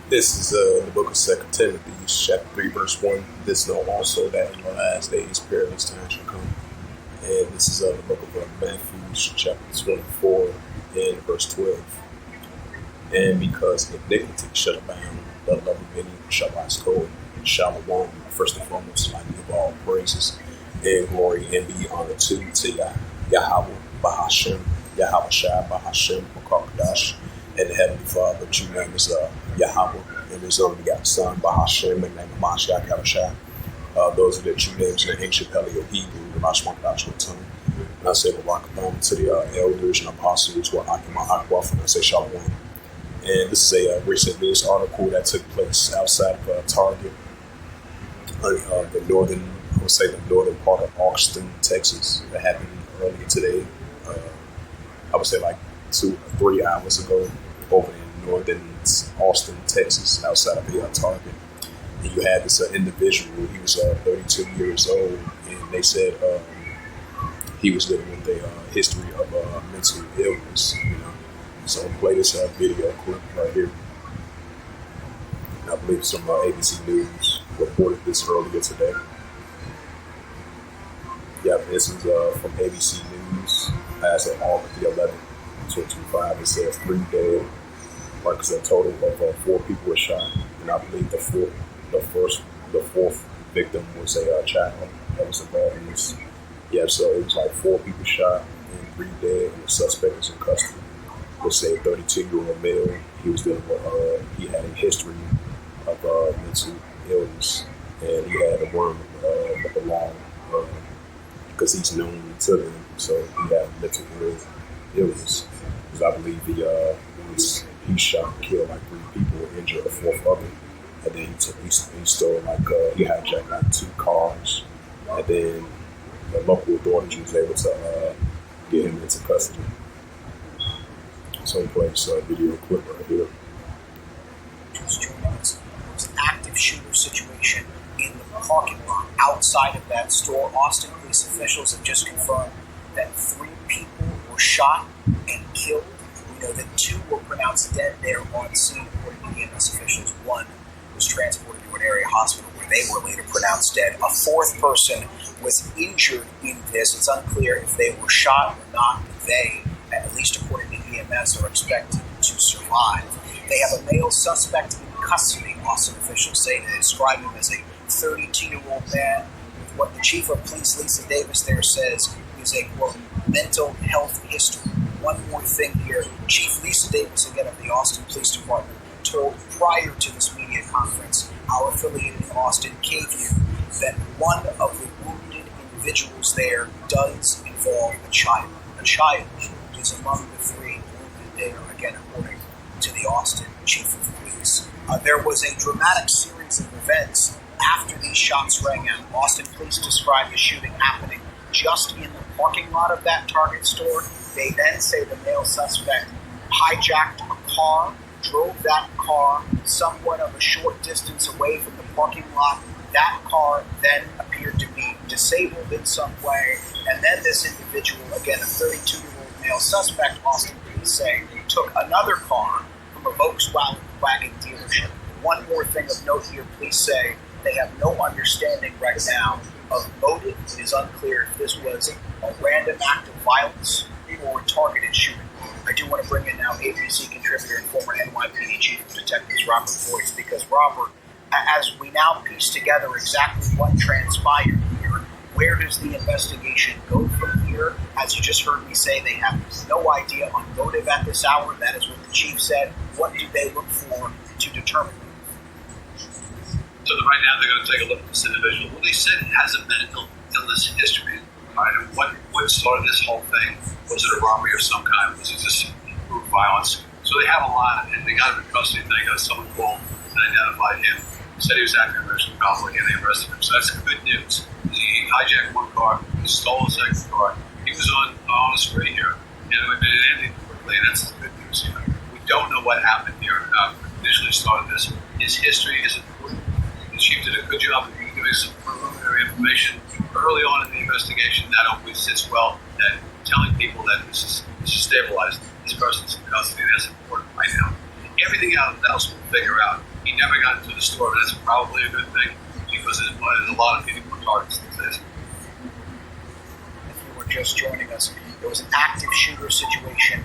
This is the book of Second Timothy, chapter 3, verse 1. This know also that in the last days perilous times shall come. And this is the book of Matthew, chapter 24, and verse 12. And because iniquity shall abound, the love of many shall rise cold. And Shalom, first and foremost, I give all praises and glory and be honored to Yahweh, Bahashem, Yahweh Shai, Bahashem, Bakakadash, and the Heavenly Father. But your name is Yahweh, and his only begotten Son, Bahashem, and the name of Mashiach, Yahushua. Those are the true names in the ancient Paleo Hebrew, the Mashmakadash tongue. And I say Barakabam to the elders and apostles, what Akima Akwaf, and I say Shalom. And this is a recent news article that took place outside of Target, the northern part of Austin, Texas. That happened earlier today. I would say like 2-3 hours ago, over in northern Austin, Texas, outside of the Target. And you had this individual. He was 32 years old, and they said he was living with a history of mental illness. So I'll play this video clip right here. And I believe some ABC News reported this earlier today. Yeah, this is from ABC News as of August the 11th, 2025. It says 3 dead, marks a total of 4 people were shot, and I believe the fourth victim was a child that was involved in this. Yeah, so it was like 4 people shot and 3 dead, and the suspect is in custody. Let's say a 32-year-old male. He was dealing with, he had a history of mental illness, and he had a worm of the law because he's known to them. So he had mental illness. Because I believe he shot and killed like 3 people and injured a 4th other. And then he stole he hijacked like 2 cars, and then the local authorities was able to get him into custody. So play this video clip right here. Just joining us. There was an active shooter situation in the parking lot outside of that store. Austin police officials have just confirmed that 3 people were shot and killed. We know that 2 were pronounced dead there on scene, according to EMS officials. 1 was transported to an area hospital where they were later pronounced dead. A 4th person was injured in this. It's unclear if they were shot or not. They, at least according to EMS, are expected to survive. They have a male suspect in custody, Austin officials say. They describe him as a 32-year-old man with what the chief of police, Lisa Davis, there says is a, quote, mental health history. One more thing here. Chief Lisa Davis, again, of the Austin Police Department, told prior to this media conference, our affiliate in Austin, KView, that one of the wounded individuals there does involve a child. A child is among the 3 wounded there, again, according to the Austin Chief of Police. There was a dramatic series of events after these shots rang out. Austin Police described the shooting happening just in the parking lot of that Target store. They then say the male suspect hijacked a car, drove that car somewhat of a short distance away from the parking lot. That car then appeared to be disabled in some way, and then this individual, again a 32-year-old male suspect, Austin police say, took another car from a Volkswagen dealership. One more thing of note here, police say they have no understanding right now of motive. It is unclear if this was a random act of violence or a targeted shooting. I do want to bring in now ABC contributor and former NYPD Chief of Detectives Robert Boyce, because Robert, as we now piece together exactly what transpired here, where does the investigation go from here? As you just heard me say, they have no idea on motive at this hour. That is what the chief said. What do they look for to determine? So right now they're going to take a look at this individual. Well, they said it has a mental illness history. Right? And what started this whole thing? Was it a robbery of some kind? Was it just brute violence? So they have a lot, and they got him in custody. They got someone called and identified him. Said he was acting irresponsibly, and they arrested him. So that's good news. He hijacked 1 car, he stole a 2nd car. He was on a spree here, and it ended quickly. And that's the good news here. We don't know what happened here. Initially started this. His history is important. The chief did a good job of giving some preliminary information early on in the investigation. That always sits well. That telling people that this is stabilized. This person's in custody. That's important right now. Everything else we'll figure out. He never got into the store, but that's probably a good thing because there's a lot of people who are targets these days. If you were just joining us, there was an active shooter situation